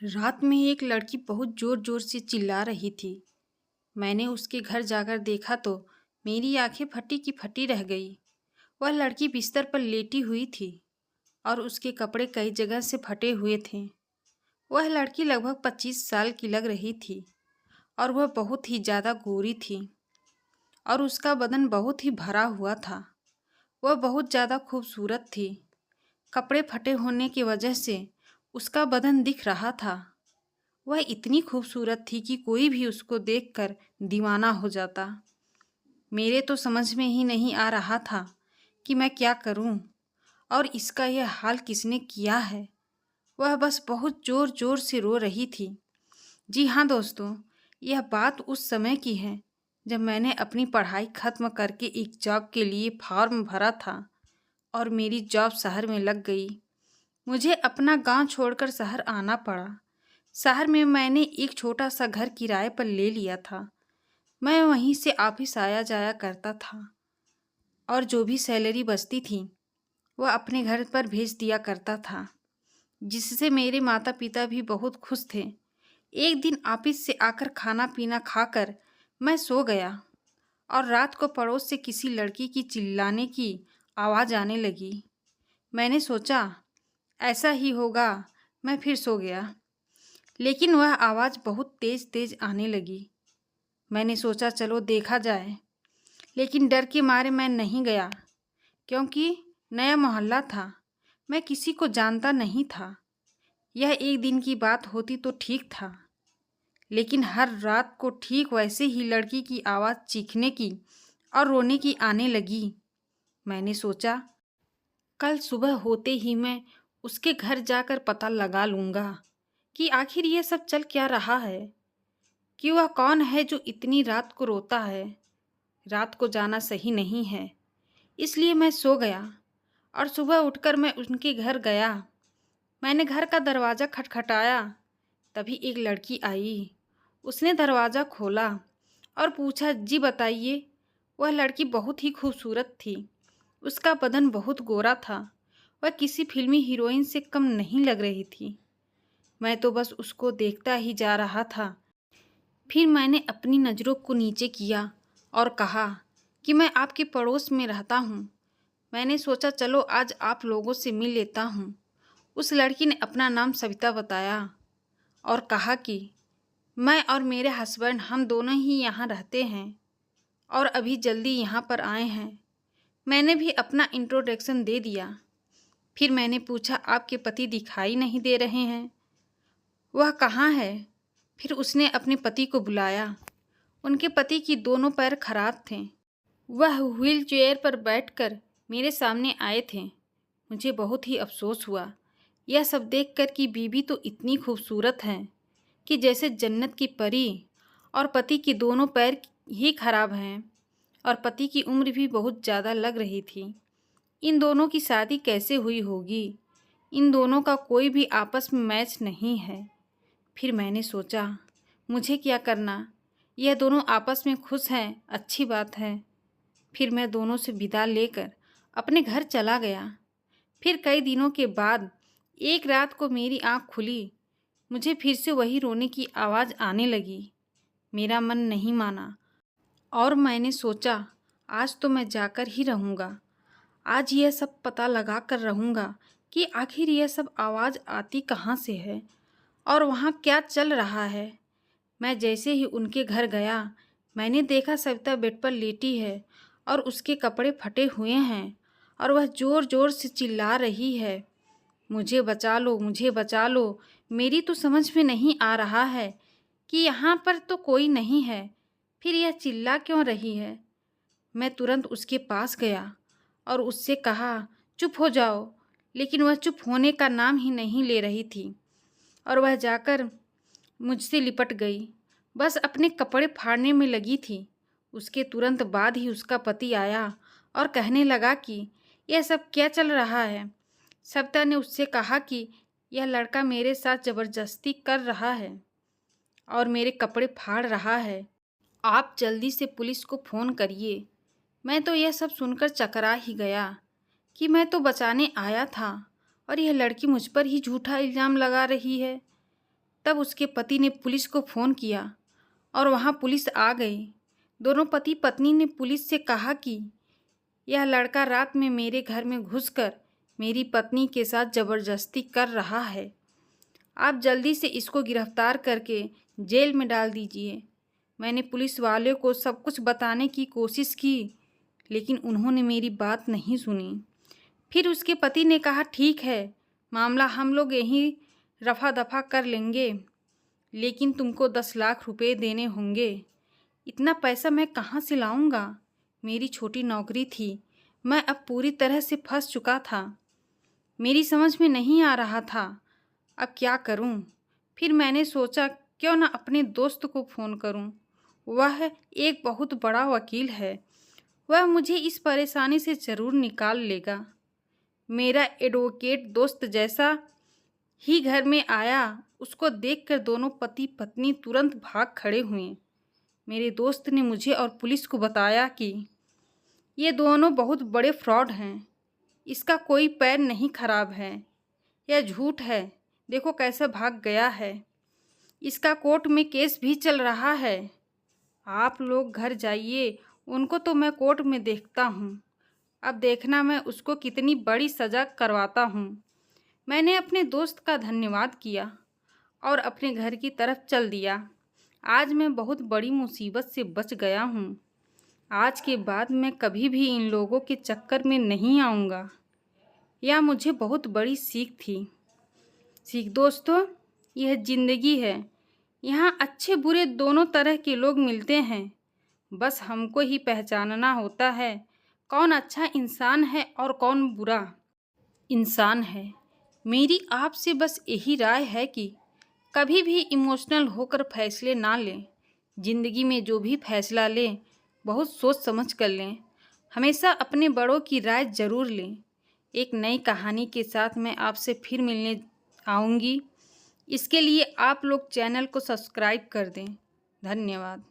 रात में एक लड़की बहुत जोर जोर से चिल्ला रही थी। मैंने उसके घर जाकर देखा तो मेरी आंखें फटी की फटी रह गई। वह लड़की बिस्तर पर लेटी हुई थी और उसके कपड़े कई जगह से फटे हुए थे। वह लड़की लगभग 25 साल की लग रही थी और वह बहुत ही ज़्यादा गोरी थी और उसका बदन बहुत ही भरा हुआ था। वह बहुत ज़्यादा खूबसूरत थी। कपड़े फटे होने की वजह से उसका बदन दिख रहा था। वह इतनी खूबसूरत थी कि कोई भी उसको देखकर दीवाना हो जाता। मेरे तो समझ में ही नहीं आ रहा था कि मैं क्या करूं और इसका यह हाल किसने किया है। वह बस बहुत ज़ोर ज़ोर से रो रही थी। जी हाँ दोस्तों, यह बात उस समय की है जब मैंने अपनी पढ़ाई ख़त्म करके एक जॉब के लिए फॉर्म भरा था और मेरी जॉब शहर में लग गई। मुझे अपना गांव छोड़कर शहर आना पड़ा। शहर में मैंने एक छोटा सा घर किराए पर ले लिया था। मैं वहीं से ऑफिस आया जाया करता था और जो भी सैलरी बचती थी वह अपने घर पर भेज दिया करता था, जिससे मेरे माता पिता भी बहुत खुश थे। एक दिन ऑफिस से आकर खाना पीना खाकर मैं सो गया और रात को पड़ोस से किसी लड़की की चिल्लाने की आवाज़ आने लगी। मैंने सोचा ऐसा ही होगा, मैं फिर सो गया, लेकिन वह आवाज़ बहुत तेज़ तेज़ आने लगी। मैंने सोचा चलो देखा जाए, लेकिन डर के मारे मैं नहीं गया क्योंकि नया मोहल्ला था, मैं किसी को जानता नहीं था। यह एक दिन की बात होती तो ठीक था, लेकिन हर रात को ठीक वैसे ही लड़की की आवाज़ चीखने की और रोने की आने लगी। मैंने सोचा कल सुबह होते ही मैं उसके घर जाकर पता लगा लूँगा कि आखिर ये सब चल क्या रहा है, कि वह कौन है जो इतनी रात को रोता है। रात को जाना सही नहीं है, इसलिए मैं सो गया और सुबह उठकर मैं उनके घर गया। मैंने घर का दरवाज़ा खटखटाया, तभी एक लड़की आई। उसने दरवाज़ा खोला और पूछा जी बताइए। वह लड़की बहुत ही खूबसूरत थी। उसका बदन बहुत गोरा था। वह किसी फिल्मी हीरोइन से कम नहीं लग रही थी। मैं तो बस उसको देखता ही जा रहा था। फिर मैंने अपनी नज़रों को नीचे किया और कहा कि मैं आपके पड़ोस में रहता हूँ। मैंने सोचा चलो आज आप लोगों से मिल लेता हूँ। उस लड़की ने अपना नाम सविता बताया और कहा कि मैं और मेरे हस्बैंड हम दोनों ही यहाँ रहते हैं और अभी जल्दी यहाँ पर आए हैं। मैंने भी अपना इंट्रोडक्शन दे दिया। फिर मैंने पूछा आपके पति दिखाई नहीं दे रहे हैं, वह कहाँ है? फिर उसने अपने पति को बुलाया। उनके पति की दोनों पैर खराब थे। वह व्हील चेयर पर बैठकर मेरे सामने आए थे। मुझे बहुत ही अफसोस हुआ यह सब देखकर कि बीवी तो इतनी खूबसूरत है कि जैसे जन्नत की परी, और पति के दोनों पैर ही खराब हैं और पति की उम्र भी बहुत ज़्यादा लग रही थी। इन दोनों की शादी कैसे हुई होगी? इन दोनों का कोई भी आपस में मैच नहीं है। फिर मैंने सोचा मुझे क्या करना, यह दोनों आपस में खुश हैं, अच्छी बात है। फिर मैं दोनों से विदा लेकर अपने घर चला गया। फिर कई दिनों के बाद एक रात को मेरी आँख खुली। मुझे फिर से वही रोने की आवाज़ आने लगी। मेरा मन नहीं माना और मैंने सोचा आज तो मैं जाकर ही रहूँगा। आज यह सब पता लगा कर रहूँगा कि आखिर यह सब आवाज़ आती कहाँ से है और वहाँ क्या चल रहा है। मैं जैसे ही उनके घर गया, मैंने देखा सविता बेड पर लेटी है और उसके कपड़े फटे हुए हैं और वह ज़ोर ज़ोर से चिल्ला रही है, मुझे बचा लो, मुझे बचा लो। मेरी तो समझ में नहीं आ रहा है कि यहाँ पर तो कोई नहीं है, फिर यह चिल्ला क्यों रही है। मैं तुरंत उसके पास गया और उससे कहा चुप हो जाओ, लेकिन वह चुप होने का नाम ही नहीं ले रही थी और वह जाकर मुझसे लिपट गई, बस अपने कपड़े फाड़ने में लगी थी। उसके तुरंत बाद ही उसका पति आया और कहने लगा कि यह सब क्या चल रहा है। सविता ने उससे कहा कि यह लड़का मेरे साथ ज़बरदस्ती कर रहा है और मेरे कपड़े फाड़ रहा है, आप जल्दी से पुलिस को फ़ोन करिए। मैं तो यह सब सुनकर चकरा ही गया कि मैं तो बचाने आया था और यह लड़की मुझ पर ही झूठा इल्ज़ाम लगा रही है। तब उसके पति ने पुलिस को फ़ोन किया और वहाँ पुलिस आ गई। दोनों पति पत्नी ने पुलिस से कहा कि यह लड़का रात में मेरे घर में घुसकर मेरी पत्नी के साथ ज़बरदस्ती कर रहा है। आप जल्दी से इसको गिरफ्तार करके जेल में डाल दीजिए। मैंने पुलिस वाले को सब कुछ बताने की कोशिश की, लेकिन उन्होंने मेरी बात नहीं सुनी। फिर उसके पति ने कहा, ठीक है, मामला हम लोग यहीं रफा दफा कर लेंगे, लेकिन तुमको 10 लाख रुपए देने होंगे। इतना पैसा मैं कहाँ से लाऊंगा? मेरी छोटी नौकरी थी, मैं अब पूरी तरह से फंस चुका था। मेरी समझ में नहीं आ रहा था अब क्या करूं। फिर मैंने सोचा क्यों ना अपने दोस्त को फ़ोन करूं। वह एक बहुत बड़ा वकील है, वह मुझे इस परेशानी से ज़रूर निकाल लेगा। मेरा एडवोकेट दोस्त जैसा ही घर में आया, उसको देखकर दोनों पति पत्नी तुरंत भाग खड़े हुए। मेरे दोस्त ने मुझे और पुलिस को बताया कि ये दोनों बहुत बड़े फ्रॉड हैं, इसका कोई पैर नहीं खराब है, यह झूठ है, देखो कैसे भाग गया है, इसका कोर्ट में केस भी चल रहा है। आप लोग घर जाइए, उनको तो मैं कोर्ट में देखता हूँ। अब देखना मैं उसको कितनी बड़ी सज़ा करवाता हूँ। मैंने अपने दोस्त का धन्यवाद किया और अपने घर की तरफ चल दिया। आज मैं बहुत बड़ी मुसीबत से बच गया हूँ। आज के बाद मैं कभी भी इन लोगों के चक्कर में नहीं आऊँगा। यह मुझे बहुत बड़ी सीख थी। सीख दोस्तों, यह ज़िंदगी है, यहाँ अच्छे बुरे दोनों तरह के लोग मिलते हैं। बस हमको ही पहचानना होता है कौन अच्छा इंसान है और कौन बुरा इंसान है। मेरी आपसे बस यही राय है कि कभी भी इमोशनल होकर फैसले ना लें। ज़िंदगी में जो भी फैसला लें बहुत सोच समझ कर लें। हमेशा अपने बड़ों की राय ज़रूर लें। एक नई कहानी के साथ मैं आपसे फिर मिलने आऊँगी। इसके लिए आप लोग चैनल को सब्सक्राइब कर दें। धन्यवाद।